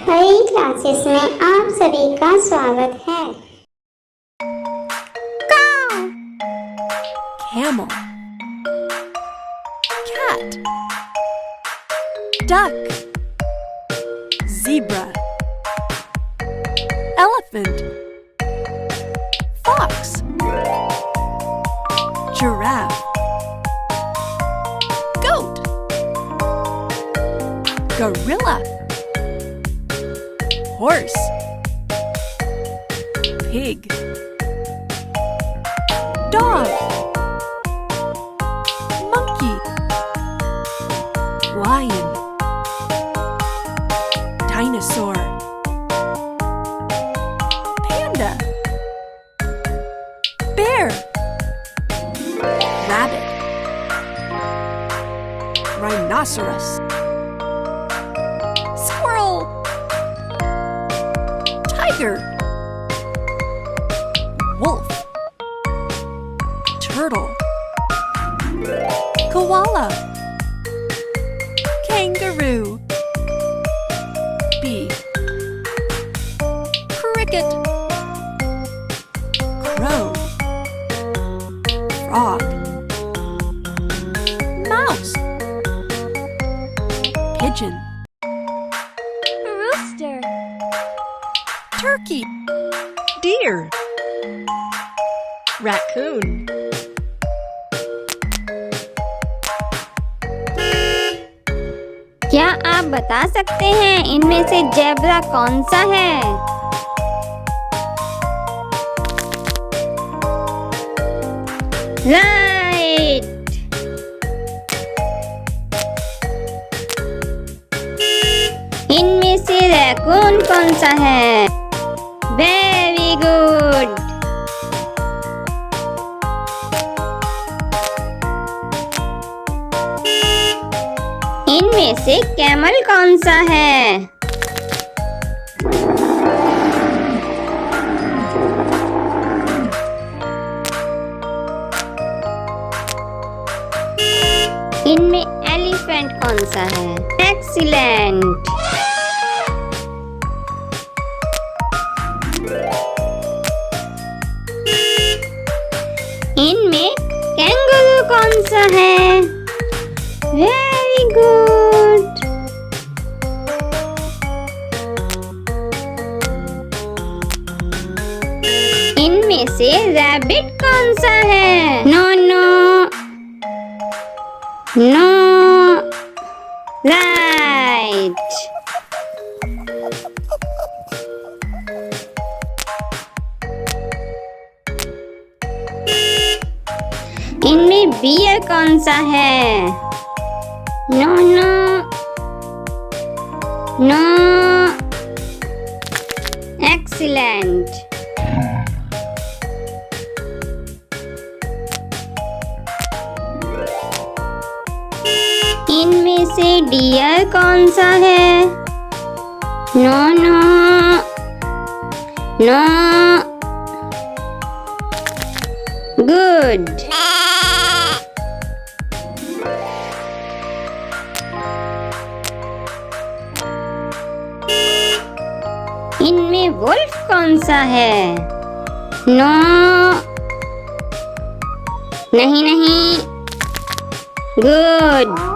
नई क्लासेस में आप सभी का स्वागत है। Cow, camel, cat, duck, zebra, elephant, fox, giraffe, goat, gorilla, horse, pig, dog, monkey, lion, dinosaur, panda, bear, rabbit, rhinoceros, squirrel, tiger, wolf, turtle, koala, kangaroo, bee, cricket, crow, frog, mouse, pigeon, rooster, turkey, deer, raccoon. क्या आप बता सकते हैं इनमें से zebra कौन सा है? राइट। इनमें से रैकून कौन सा है? Very good. इनमें से कैमल कौन सा है? इनमें एलिफेंट कौन सा है? एक्सीलेंट। इनमें कैंगरू कौन सा है? Very good. इनमें से रैबिट कौन सा है? No no no, right. इनमें बियर कौन सा है? No no no, excellent. इनमें से डियर कौन सा है? No no no, good. इनमें वुल्फ कौन सा है? नो, नहीं नहीं, गुड।